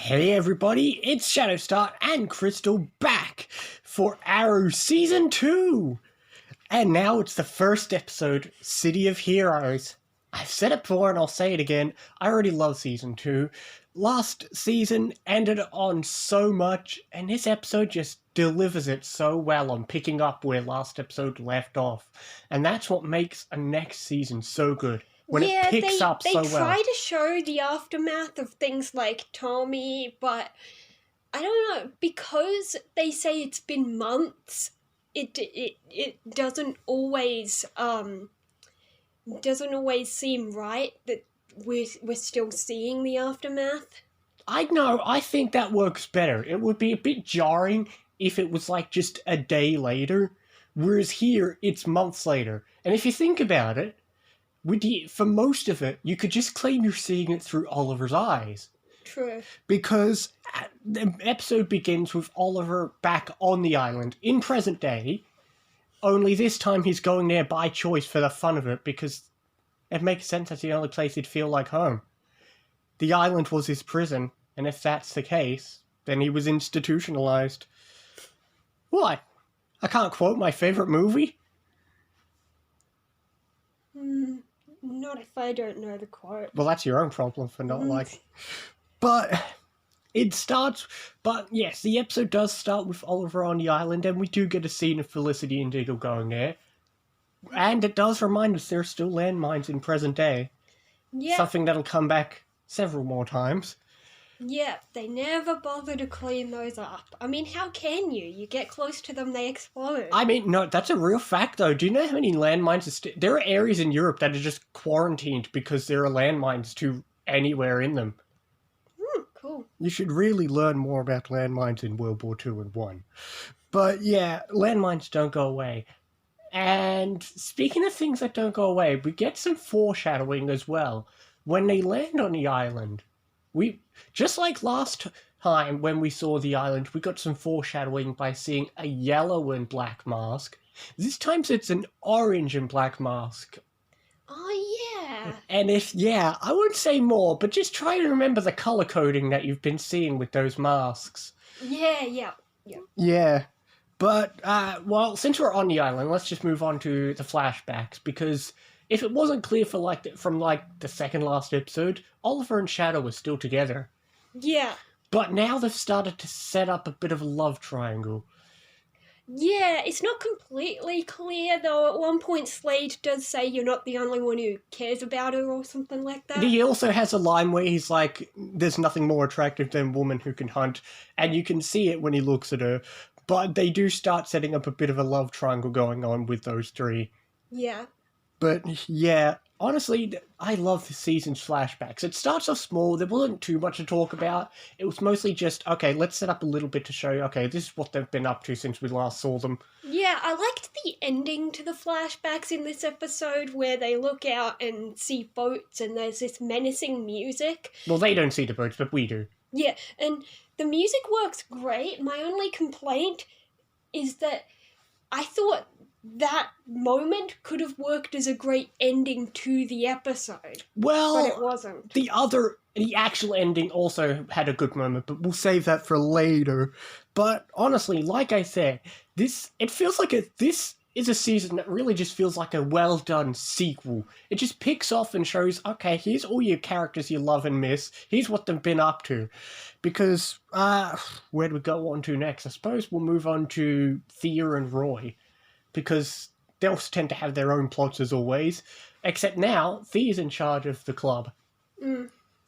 Hey everybody, it's Shadowstar and Crystal back for Arrow Season 2! And now it's the first episode, City of Heroes. I've said it before and I'll say it again, I already love Season 2. Last season ended on so much, and this episode just delivers it so well on picking up where last episode left off. And that's what makes a next season so good. When it picks up so well. They try to show the aftermath of things like Tommy, but I don't know, because they say it's been months, it doesn't always seem right that we're still seeing the aftermath. I think that works better. It would be a bit jarring if it was like just a day later, whereas here it's months later. And if you think about it, for most of it, you could just claim you're seeing it through Oliver's eyes. True. Because the episode begins with Oliver back on the island in present day, only this time he's going there by choice for the fun of it because it makes sense that's the only place he'd feel like home. The island was his prison, and if that's the case, then he was institutionalized. What? I can't quote my favorite movie? Not if I don't know the quote. Well, that's your own problem for not liking. But it starts... But yes, the episode does start with Oliver on the island, and we do get a scene of Felicity and Diggle going there. And it does remind us there are still landmines in present day. Yeah. Something that'll come back several more times. Yeah, they never bother to clean those up. I mean, how can you? You get close to them, they explode. I mean, no, that's a real fact, though. Do you know how many landmines... There are areas in Europe that are just quarantined because there are landmines to anywhere in them. Cool. You should really learn more about landmines in World War II and 1. But yeah, landmines don't go away. And speaking of things that don't go away, we get some foreshadowing as well. When they land on the island, just like last time when we saw the island, we got some foreshadowing by seeing a yellow and black mask. This time it's an orange and black mask. Oh, yeah. And I wouldn't say more, but just try to remember the color coding that you've been seeing with those masks. Yeah. Yeah. But, well, since we're on the island, let's just move on to the flashbacks, because if it wasn't clear from the second last episode, Oliver and Shadow were still together. Yeah. But now they've started to set up a bit of a love triangle. Yeah, it's not completely clear, though. At one point, Slade does say you're not the only one who cares about her or something like that. He also has a line where he's like, there's nothing more attractive than a woman who can hunt, and you can see it when he looks at her. But they do start setting up a bit of a love triangle going on with those three. Yeah. But yeah, honestly, I love this season's flashbacks. It starts off small, there wasn't too much to talk about. It was mostly just, okay, let's set up a little bit to show you, okay, this is what they've been up to since we last saw them. Yeah, I liked the ending to the flashbacks in this episode where they look out and see boats and there's this menacing music. Well, they don't see the boats, but we do. Yeah, and the music works great. My only complaint is that I thought that moment could have worked as a great ending to the episode. Well, but it wasn't. The actual ending also had a good moment, but we'll save that for later. But honestly, like I said, this is a season that really just feels like a well-done sequel. It just picks off and shows, okay, here's all your characters you love and miss. Here's what they've been up to. Because, where do we go on to next? I suppose we'll move on to Thea and Roy. Because they also tend to have their own plots as always. Except now, Thea's in charge of the club.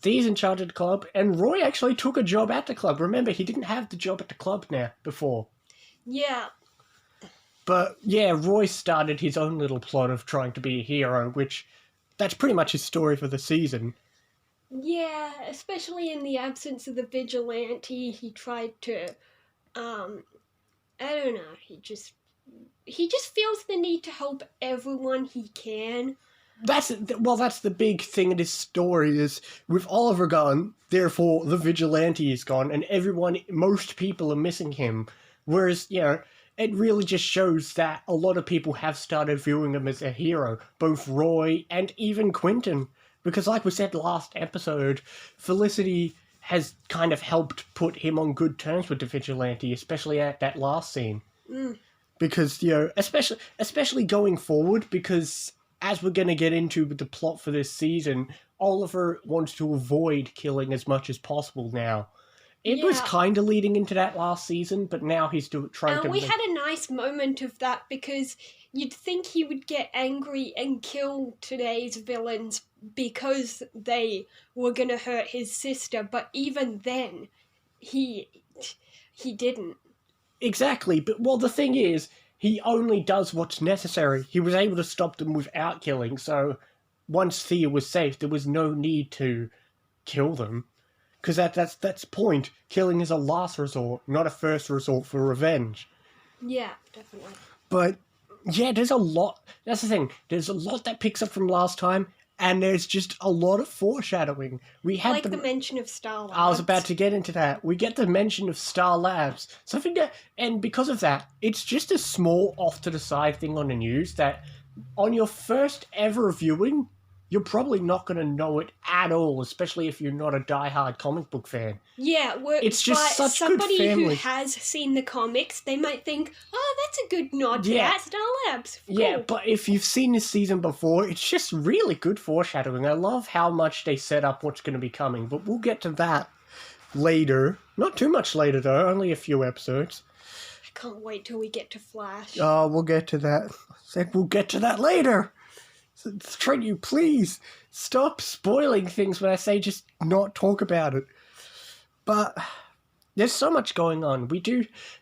Thea's in charge of the club, and Roy actually took a job at the club. Remember, he didn't have the job at the club now before. Yeah. But yeah, Roy started his own little plot of trying to be a hero, which that's pretty much his story for the season. Yeah, especially in the absence of the vigilante, he tried to, I don't know, he just feels the need to help everyone he can. That's the big thing in this story is, with Oliver gone, therefore the vigilante is gone, and most people are missing him. Whereas, it really just shows that a lot of people have started viewing him as a hero, both Roy and even Quentin. Because like we said last episode, Felicity has kind of helped put him on good terms with the vigilante, especially at that last scene. Because, especially going forward, because as we're going to get into with the plot for this season, Oliver wants to avoid killing as much as possible now. It was kind of leading into that last season, but now he's trying to... we had a nice moment of that, because you'd think he would get angry and kill today's villains because they were going to hurt his sister, but even then, he didn't. Exactly, but, well, the thing is, he only does what's necessary. He was able to stop them without killing, so once Thea was safe, there was no need to kill them. Because that's the point. Killing is a last resort, not a first resort for revenge. Yeah, definitely. But, yeah, there's a lot... That's the thing. There's a lot that picks up from last time, and there's just a lot of foreshadowing. We had the mention of Star Labs. I was about to get into that. We get the mention of Star Labs. Something that... And because of that, it's just a small off-to-the-side thing on the news that on your first ever viewing... You're probably not going to know it at all, especially if you're not a die-hard comic book fan. Yeah, it's just such somebody good family. Who has seen the comics, they might think, oh, that's a good nod to that, Star Labs. Cool. Yeah, but if you've seen this season before, it's just really good foreshadowing. I love how much they set up what's going to be coming, but we'll get to that later. Not too much later, though, only a few episodes. I can't wait till we get to Flash. Oh, we'll get to that. I said we'll get to that later. Trent, you please stop spoiling things when I say just not talk about it. But there's so much going on.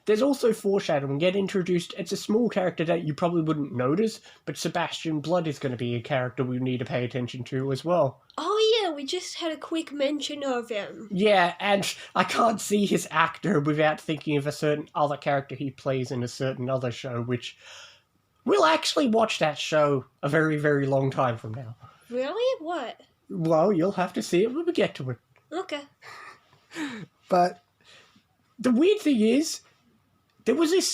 There's also foreshadowing. Get introduced. It's a small character that you probably wouldn't notice, but Sebastian Blood is going to be a character we need to pay attention to as well. Oh yeah, we just had a quick mention of him. Yeah, and I can't see his actor without thinking of a certain other character he plays in a certain other show, which... We'll actually watch that show a very, very long time from now. Really? What? Well, you'll have to see it when we get to it. Okay. But the weird thing is, there was this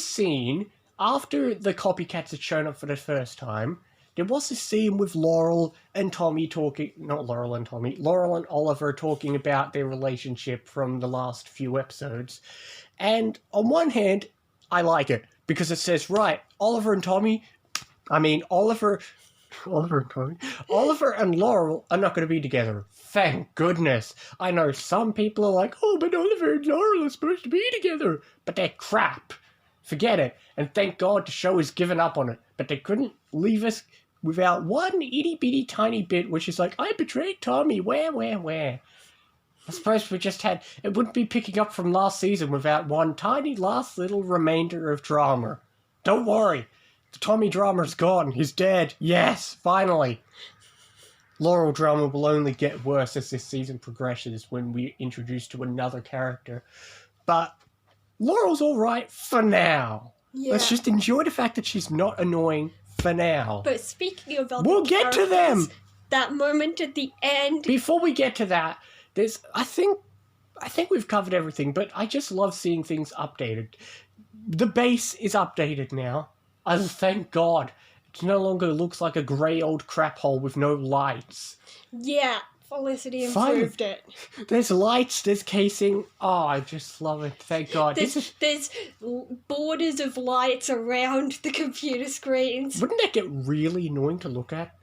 scene after the copycats had shown up for the first time. There was this scene with Laurel and Tommy talking... Not Laurel and Tommy. Laurel and Oliver talking about their relationship from the last few episodes. And on one hand, I like it. Because it says, right, Oliver and Laurel are not going to be together. Thank goodness. I know some people are like, oh, but Oliver and Laurel are supposed to be together. But they're crap. Forget it. And thank God the show has given up on it. But they couldn't leave us without one itty-bitty tiny bit, which is like, I betrayed Tommy. Where? I suppose we just had... It wouldn't be picking up from last season without one tiny last little remainder of drama. Don't worry. The Tommy drama's gone. He's dead. Yes, finally. Laurel drama will only get worse as this season progresses when we're introduced to another character. But Laurel's alright for now. Yeah. Let's just enjoy the fact that she's not annoying for now. But speaking of other we'll get to them! That moment at the end... Before we get to that... I think we've covered everything, but I just love seeing things updated. The base is updated now. Thank God. It no longer looks like a grey old crap hole with no lights. Yeah, Felicity improved it. There's lights, there's casing. Oh, I just love it. Thank God. There's borders of lights around the computer screens. Wouldn't that get really annoying to look at?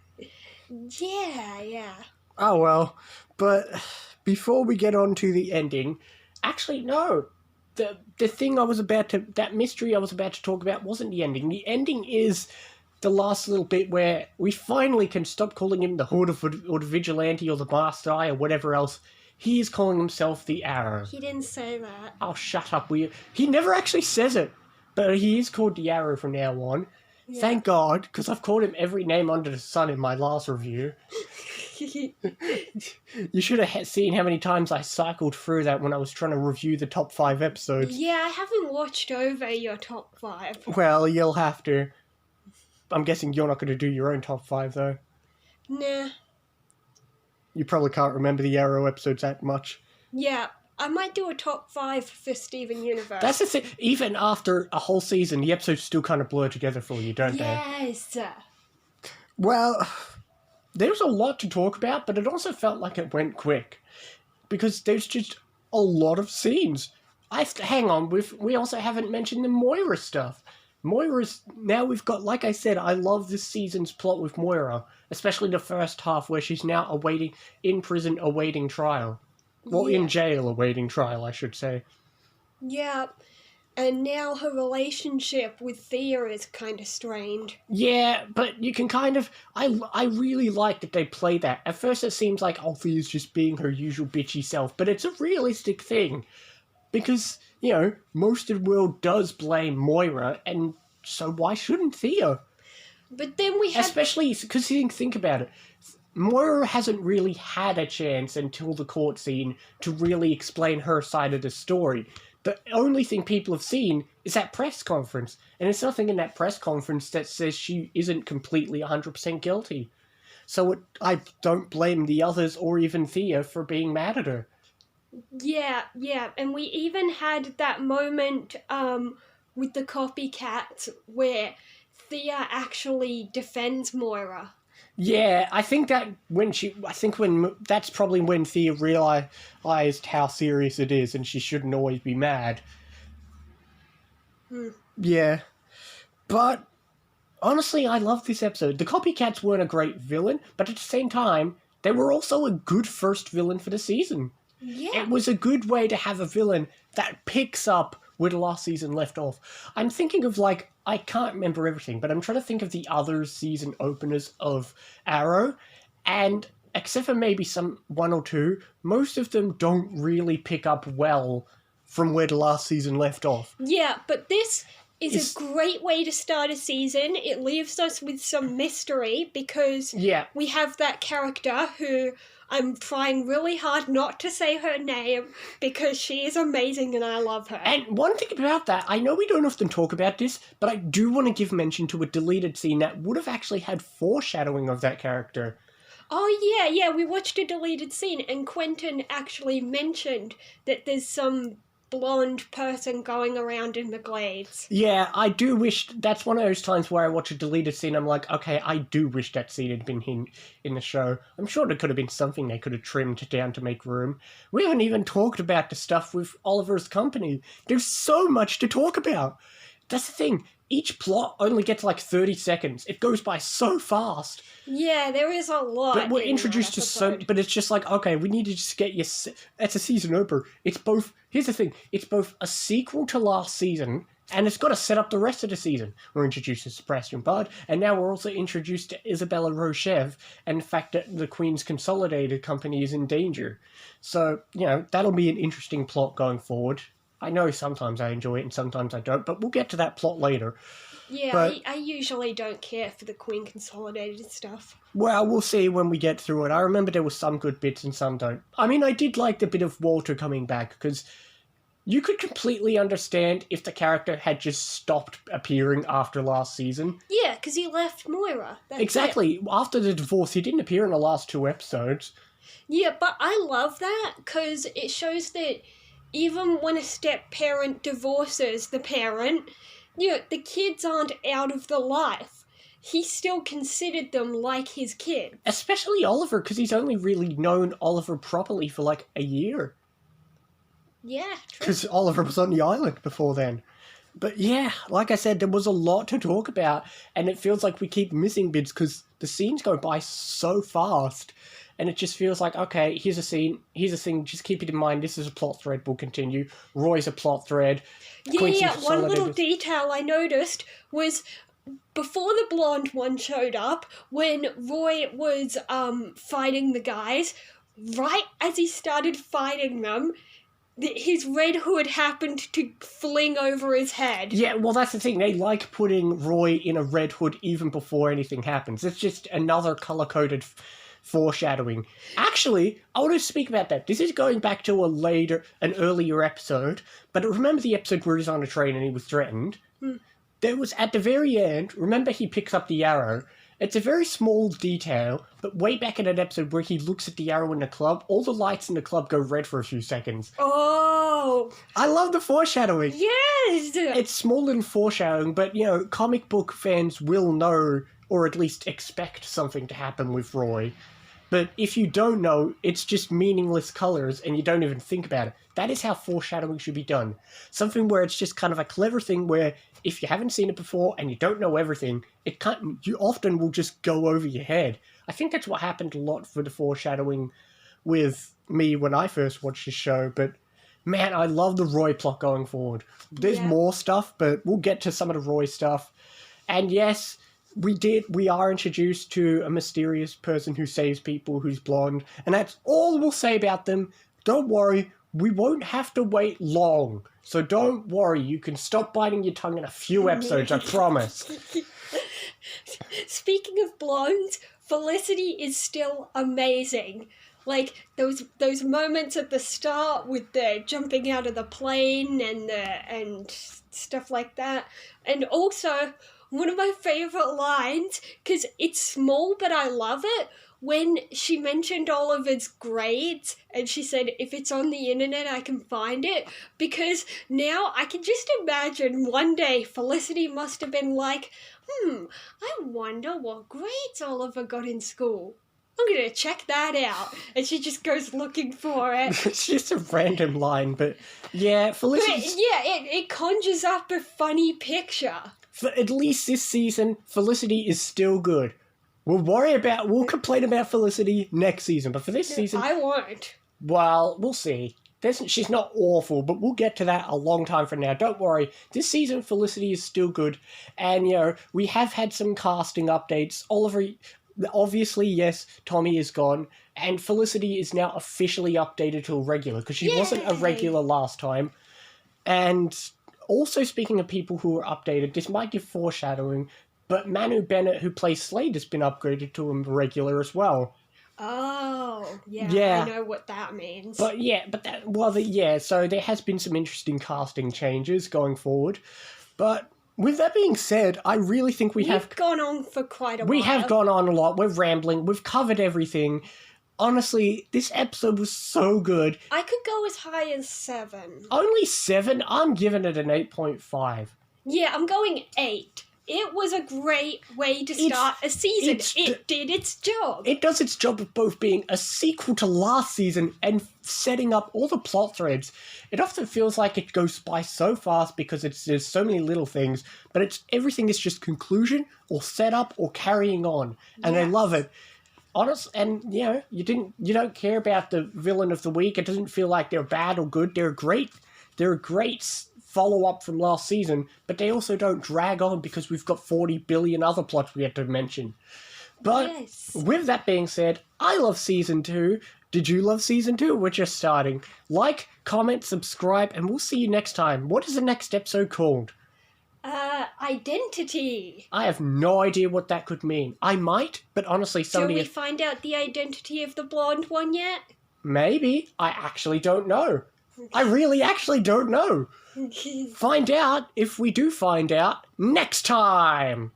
Yeah. Oh, well. But... Before we get on to the ending, actually, no. The thing that mystery I was about to talk about wasn't the ending. The ending is the last little bit where we finally can stop calling him the Hood or the Vigilante or the Masked Eye or whatever else. He is calling himself the Arrow. He didn't say that. Oh, shut up. He never actually says it, but he is called the Arrow from now on. Yeah. Thank God, because I've called him every name under the sun in my last review. You should have seen how many times I cycled through that when I was trying to review the top 5 episodes. Yeah, I haven't watched over your top 5. Well, you'll have to. I'm guessing you're not going to do your own top 5, though. Nah. You probably can't remember the Arrow episodes that much. Yeah, I might do a top 5 for Steven Universe. That's the thing. Even after a whole season, the episodes still kind of blur together for you, don't they? Yes. Well... There's a lot to talk about, but it also felt like it went quick. because there's just a lot of scenes. Hang on, we also haven't mentioned the Moira stuff. Moira's, now we've got, like I said, I love this season's plot with Moira, especially the first half where she's now in prison awaiting trial. Well, in jail awaiting trial, I should say. Yeah, and now her relationship with Thea is kind of strained. Yeah, but you can kind of... I really like that they play that. At first it seems like Thea's just being her usual bitchy self, but it's a realistic thing. Because, you know, most of the world does blame Moira, and so why shouldn't Thea? But then we have... Especially because think about it. Moira hasn't really had a chance until the court scene to really explain her side of the story. The only thing people have seen is that press conference, and there's nothing in that press conference that says she isn't completely 100% guilty. So I don't blame the others or even Thea for being mad at her. Yeah, and we even had that moment with the copycats where Thea actually defends Moira. Yeah, I think that's probably when Thea realized how serious it is and she shouldn't always be mad. Yeah. But honestly, I love this episode. The copycats weren't a great villain, but at the same time, they were also a good first villain for the season. Yeah. It was a good way to have a villain that picks up where the last season left off. I'm thinking of, I can't remember everything, but I'm trying to think of the other season openers of Arrow, and except for maybe one or two, most of them don't really pick up well from where the last season left off. Yeah, but this is a great way to start a season. It leaves us with some mystery because we have that character who... I'm trying really hard not to say her name because she is amazing and I love her. And one thing about that, I know we don't often talk about this, but I do want to give mention to a deleted scene that would have actually had foreshadowing of that character. Oh, yeah, we watched a deleted scene and Quentin actually mentioned that there's some blonde person going around in the glades. Yeah, I do wish... That's one of those times where I watch a deleted scene, I'm like, okay, I do wish that scene had been in the show. I'm sure there could have been something they could have trimmed down to make room. We haven't even talked about the stuff with Oliver's company. There's so much to talk about. That's the thing. Each plot only gets 30 seconds. It goes by so fast. Yeah, there is a lot. But we're introduced to so... But it's just okay, we need to just get you... It's a season opener. It's both... Here's the thing. It's both a sequel to last season, and it's got to set up the rest of the season. We're introduced to Sebastian Bard, and now we're also introduced to Isabella Rochev, and the fact that the Queen's Consolidated Company is in danger. So, that'll be an interesting plot going forward. I know sometimes I enjoy it and sometimes I don't, but we'll get to that plot later. Yeah, but, I usually don't care for the Queen Consolidated stuff. Well, we'll see when we get through it. I remember there were some good bits and some don't. I mean, I did like the bit of Walter coming back, because you could completely understand if the character had just stopped appearing after last season. Yeah, because he left Moira. Exactly. After the divorce, he didn't appear in the last 2 episodes. Yeah, but I love that, because it shows that even when a step-parent divorces the parent, the kids aren't out of the life. He still considered them like his kid. Especially Oliver, because he's only really known Oliver properly for a year. Yeah, true. Because Oliver was on the island before then. But yeah, like I said, there was a lot to talk about, and it feels like we keep missing bits because the scenes go by so fast. And it just feels like, okay, here's a scene, here's a thing, just keep it in mind, this is a plot thread, will continue. Roy's a plot thread. Yeah, one little detail I noticed was before the blonde one showed up, when Roy was fighting the guys, right as he started fighting them, his red hood happened to fling over his head. Yeah, well, that's the thing. They like putting Roy in a red hood even before anything happens. It's just another colour-coded foreshadowing. Actually, I want to speak about that. This is going back to an earlier episode, but remember the episode where he's on a train and he was threatened? There was, at the very end, remember he picks up the arrow. It's a very small detail, but way back in that episode where he looks at the arrow in the club, all the lights in the club go red for a few seconds. Oh! I love the foreshadowing. Yes! It's small little foreshadowing, but, comic book fans will know, or at least expect something to happen with Roy. But if you don't know, it's just meaningless colors and you don't even think about it. That is how foreshadowing should be done. Something where it's just kind of a clever thing where if you haven't seen it before and you don't know everything, you often will just go over your head. I think that's what happened a lot for the foreshadowing with me when I first watched the show, but man, I love the Roy plot going forward. There's more stuff, but we'll get to some of the Roy stuff. And yes, we are introduced to a mysterious person who saves people who's blonde, and that's all we'll say about them. Don't worry, we won't have to wait long. So don't worry, you can stop biting your tongue in a few episodes, I promise. Speaking of blondes, Felicity is still amazing. Like those moments at the start with the jumping out of the plane and stuff like that. And also one of my favorite lines, because it's small but I love it, when she mentioned Oliver's grades and she said, if it's on the internet I can find it, because now I can just imagine one day Felicity must have been like, I wonder what grades Oliver got in school. I'm going to check that out. And she just goes looking for it. It's just a random line, but yeah, Felicity. But yeah, it conjures up a funny picture. For at least this season, Felicity is still good. We'll complain about Felicity next season, but for this season, I won't. Well, we'll see. She's not awful, but we'll get to that a long time from now. Don't worry. This season, Felicity is still good. And, we have had some casting updates. Oliver, obviously, yes, Tommy is gone. And Felicity is now officially updated to a regular, because she wasn't a regular last time. And also, speaking of people who are updated, this might give foreshadowing, but Manu Bennett, who plays Slade, has been upgraded to a regular as well. Oh, yeah, I know what that means. But so there has been some interesting casting changes going forward. But with that being said, I really think we've gone on for quite a while. We have gone on a lot. We're rambling. We've covered everything. Honestly, this episode was so good. I could go as high as 7. Only 7? I'm giving it an 8.5. Yeah, I'm going 8. It was a great way to start a season. It did its job. It does its job of both being a sequel to last season and setting up all the plot threads. It often feels like it goes by so fast because there's so many little things, but everything is just conclusion or setup or carrying on, and I love it. And you don't care about the villain of the week. It doesn't feel like they're bad or good. They're great. They're great follow-up from last season, but they also don't drag on because we've got 40 billion other plots we have to mention. But with that being said, I love Season 2. Did you love Season 2? We're just starting. Like, comment, subscribe, and we'll see you next time. What is the next episode called? Identity. I have no idea what that could mean. I might, but honestly, somebody... Shall we find out the identity of the blonde one yet? Maybe. I actually don't know. I really actually don't know. Find out if we do find out next time.